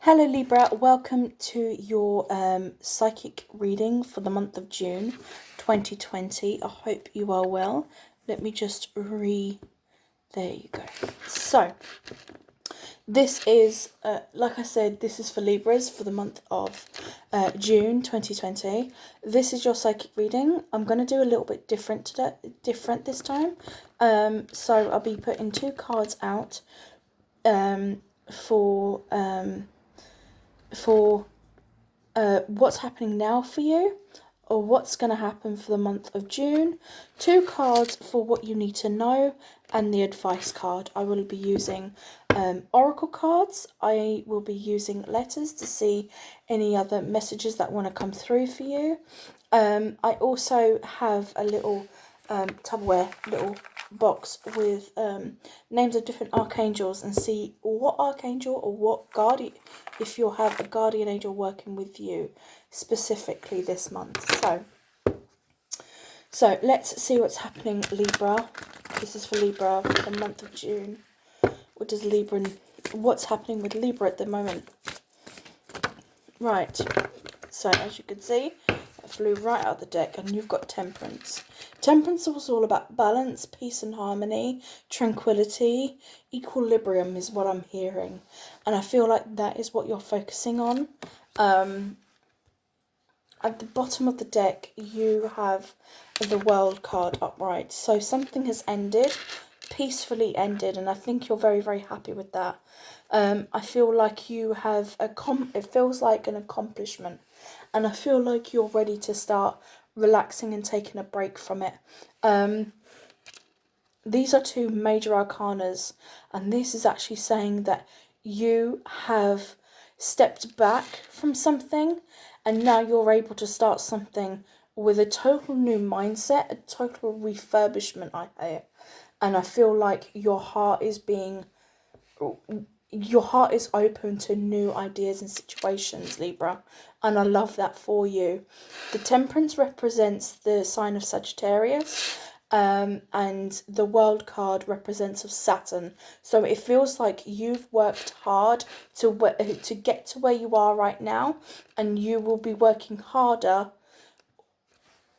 Hello Libra, welcome to your psychic reading for the month of June 2020. I hope you are well. Let me just there you go. So, this is, like I said, this is for Libras for the month of June 2020. This is your psychic reading. I'm going to do a little bit different this time. So I'll be putting two cards out for what's happening now for you, or what's going to happen for the month of June. Two cards for what you need to know, and the advice card. I will be using oracle cards. I will be using letters to see any other messages that want to come through for you. I also have a little Tupperware little box with names of different archangels, and see what archangel or what guardian, if you have a guardian angel working with you specifically this month. So let's see what's happening, Libra. This is for Libra for the month of June. What's happening with Libra at the moment? Right, so as you can see, I flew right out of the deck, and you've got Temperance. Temperance was all about balance, peace and harmony, tranquility, equilibrium is what I'm hearing. And I feel like that is what you're focusing on. At the bottom of the deck, you have the World card upright. So something has ended, peacefully ended, and I think you're very, very happy with that. I feel like you have it feels like an accomplishment, and I feel like you're ready to start relaxing and taking a break from it. These are two major arcanas, and this is actually saying that you have stepped back from something, and now you're able to start something with a total new mindset, a total refurbishment, I hear. And I feel like your heart is open to new ideas and situations, Libra. And I love that for you. The Temperance represents the sign of Sagittarius. And the World card represents of Saturn. So it feels like you've worked hard to get to where you are right now, and you will be working harder.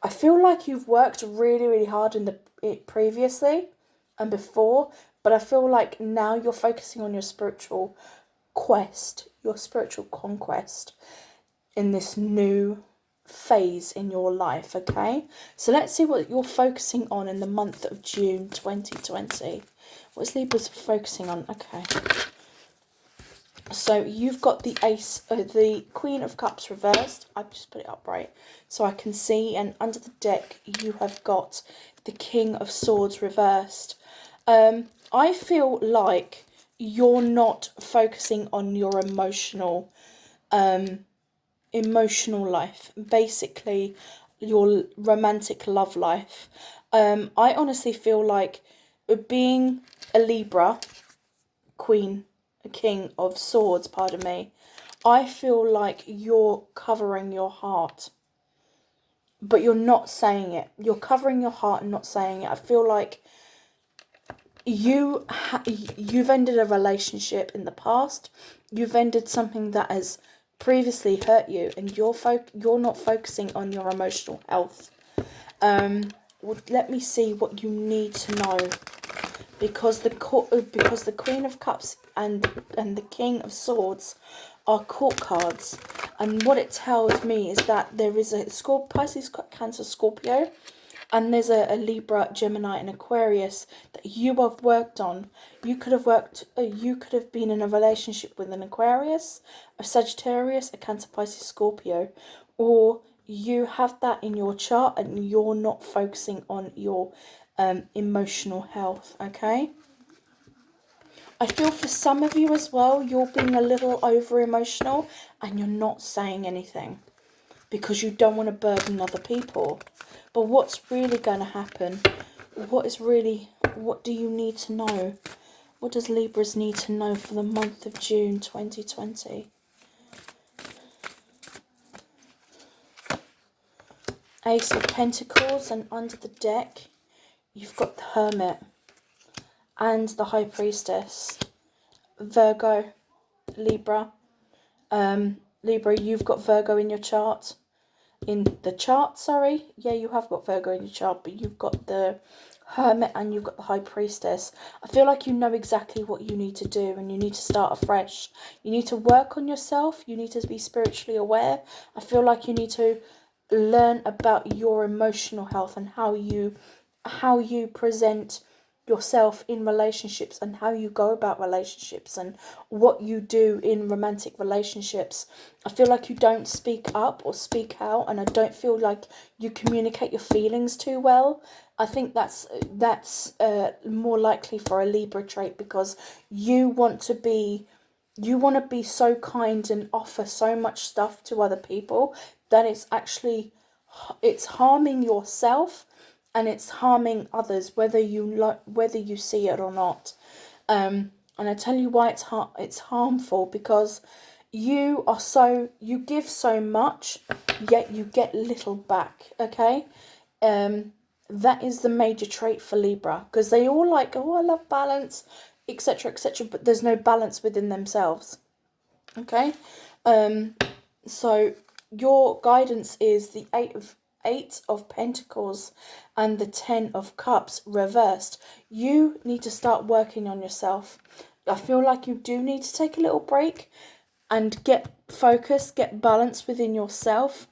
I feel like you've worked really, really hard in it previously and before, but I feel like now you're focusing on your spiritual quest, your spiritual conquest in this new phase in your life, okay? So let's see what you're focusing on in the month of June 2020. What's Libra's focusing on? Okay. So you've got the Queen of Cups reversed. I've just put it upright so I can see, and under the deck you have got the King of Swords reversed. I feel like you're not focusing on your emotional life, basically your romantic love life. I honestly feel like being a Libra King of Swords, pardon me, I feel like you're covering your heart, but you're not saying it. You're covering your heart and not saying it. I feel like you've ended a relationship in the past. You've ended something that has previously hurt you, and you're not focusing on your emotional health. Let me see what you need to know, because the Queen of Cups and the King of Swords are court cards, and what it tells me is that there is a Pisces, Cancer, Scorpio, and there's a Libra, Gemini, and Aquarius that you have worked on. You could have been in a relationship with an Aquarius, a Sagittarius, a Cancer, Pisces, Scorpio, or you have that in your chart and you're not focusing on your emotional health, okay? I feel for some of you as well, you're being a little over emotional and you're not saying anything because you don't want to burden other people. But what's really going to happen? What do you need to know? What does Libras need to know for the month of June 2020? Ace of Pentacles, and under the deck, you've got the Hermit and the High Priestess. Virgo, Libra, Libra, you've got Virgo in your chart. In the chart, sorry. Yeah, you have got Virgo in your chart, but you've got the Hermit and you've got the High Priestess. I feel like you know exactly what you need to do and you need to start afresh. You need to work on yourself. You need to be spiritually aware. I feel like you need to learn about your emotional health and how you present yourself in relationships and how you go about relationships and what you do in romantic relationships. I feel like you don't speak up or speak out, and I don't feel like you communicate your feelings too well. I think that's more likely for a Libra trait, because you want to be so kind and offer so much stuff to other people that it's harming yourself and it's harming others, whether you see it or not. And I tell you why it's harmful, because you give so much, yet you get little back. Okay, that is the major trait for Libra, because they all like, oh, I love balance, etc., etc., but there's no balance within themselves. Okay, so your guidance is the Eight of Pentacles and the 10 of Cups reversed. You need to start working on yourself. I feel like you do need to take a little break and get focused, get balance within yourself.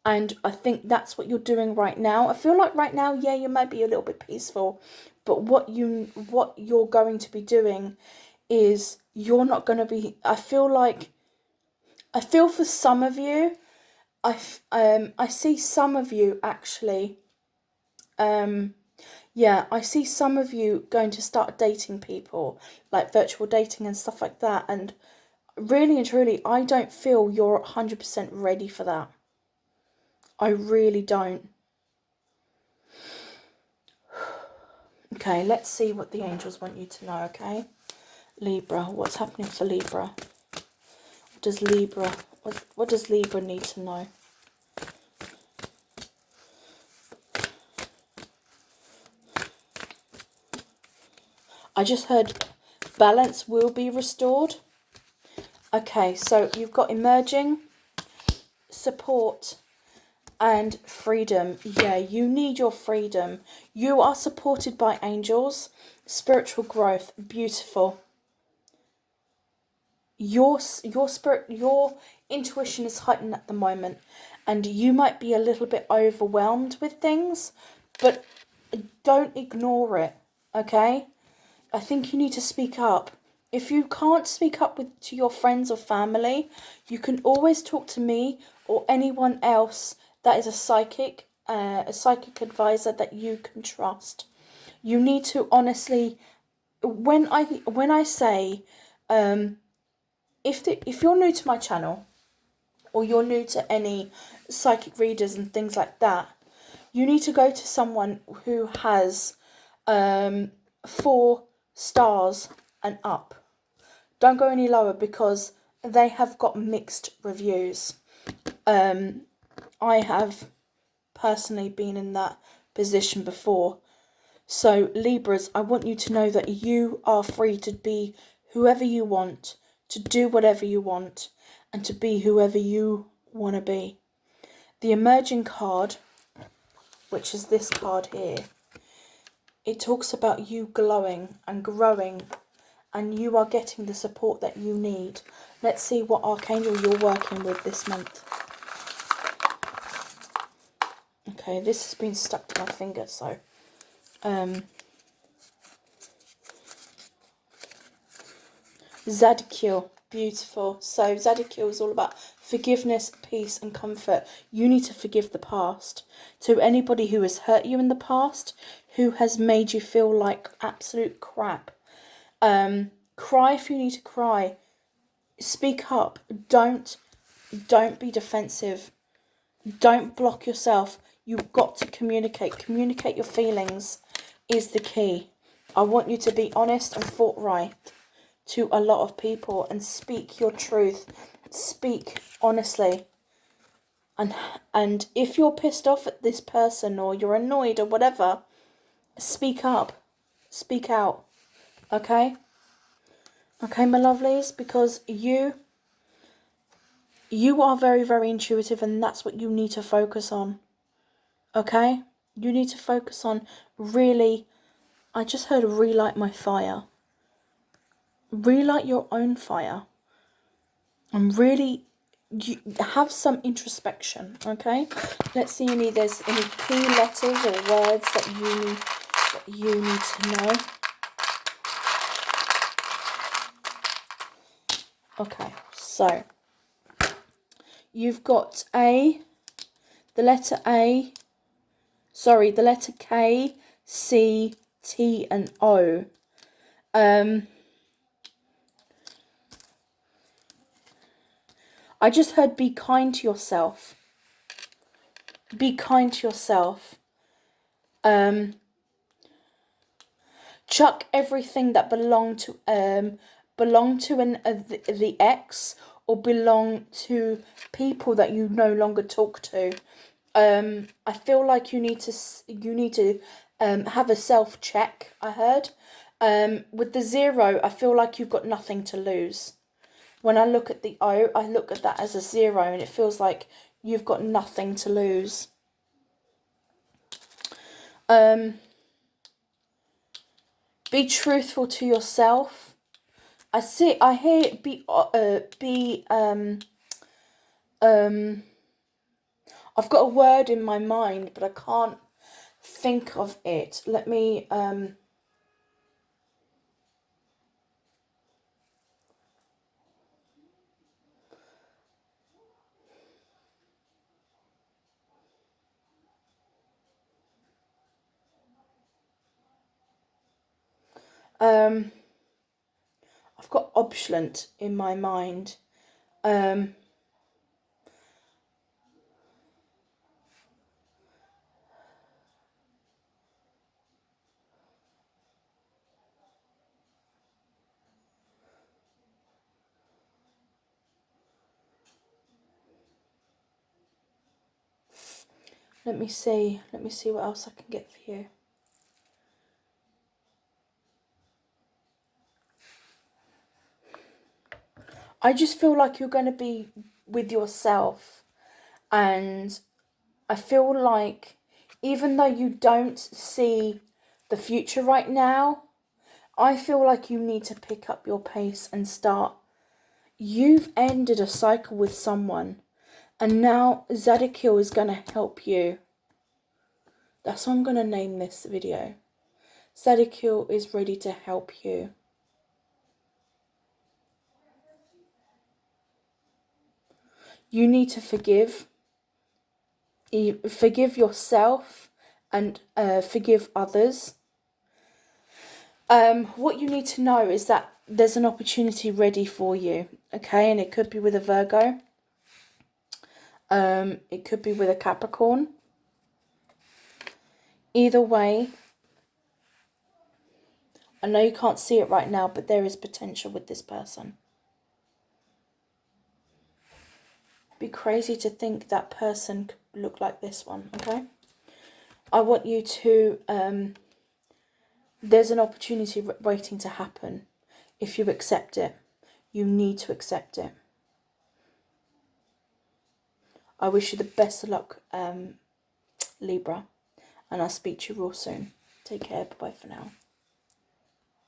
And I think that's what you're doing right now. I feel like right now, yeah, you might be a little bit peaceful, but what you're going to be doing is you're not going to be, I feel for some of you, I see some of you actually, I see some of you going to start dating people, like virtual dating and stuff like that, and really and truly, I don't feel you're 100% ready for that. I really don't. Okay, let's see what the angels want you to know, okay? Libra, what's happening for Libra? What does Libra need to know? I just heard balance will be restored. Okay, so you've got emerging, support, and freedom. Yeah, you need your freedom. You are supported by angels. Spiritual growth, beautiful. Your intuition is heightened at the moment, and you might be a little bit overwhelmed with things, but don't ignore it, okay? I think you need to speak up. If you can't speak up to your friends or family, you can always talk to me or anyone else that is a psychic advisor that you can trust. You need to honestly, when I say, if you're new to my channel, or you're new to any psychic readers and things like that, you need to go to someone who has 4 stars and up. Don't go any lower, because they have got mixed reviews. I have personally been in that position before. So Libras, I want you to know that you are free to be whoever you want, to do whatever you want, and to be whoever you want to be. The emerging card, which is this card here, it talks about you glowing and growing, and you are getting the support that you need. Let's see what Archangel you're working with this month. Okay, this has been stuck to my finger, so zadkiel, beautiful. So zadkiel is all about forgiveness, peace and comfort. You need to forgive the past. To anybody who has hurt you in the past, who has made you feel like absolute crap. Cry if you need to cry. Speak up. Don't be defensive. Don't block yourself. You've got to communicate. Communicate your feelings is the key. I want you to be honest and forthright to a lot of people and speak your truth. Speak honestly. And if you're pissed off at this person or you're annoyed or whatever, speak up. Speak out. Okay? Okay, my lovelies, because you You are very, very intuitive, and that's what you need to focus on. Okay? You need to focus on really... I just heard relight my fire. Relight your own fire. And really have some introspection, okay? Let's see there's any key letters or words that you need to know. Okay, so you've got the letter K, C, T, and O. I just heard be kind to yourself. Be kind to yourself. Chuck everything that belonged to the ex, or belong to people that you no longer talk to. I feel like you need to have a self-check, I heard. With the 0, I feel like you've got nothing to lose. When I look at the O, I look at that as a 0, and it feels like you've got nothing to lose. Be truthful to yourself. I hear I've got a word in my mind, but I can't think of it. Let me I've got obstinate in my mind. Let me see what else I can get for you. I just feel like you're going to be with yourself, and I feel like even though you don't see the future right now, I feel like you need to pick up your pace and start. You've ended a cycle with someone, and now Zadkiel is going to help you. That's what I'm going to name this video. Zadkiel is ready to help you. You need to forgive. Forgive yourself and forgive others. What you need to know is that there's an opportunity ready for you, okay? And it could be with a Virgo. It could be with a Capricorn. Either way, I know you can't see it right now, but there is potential with this person. Be crazy to think that person could look like this one, okay? I want you to, there's an opportunity waiting to happen. If you accept it, you need to accept it. I wish you the best of luck, Libra, and I'll speak to you real soon. Take care, bye-bye for now.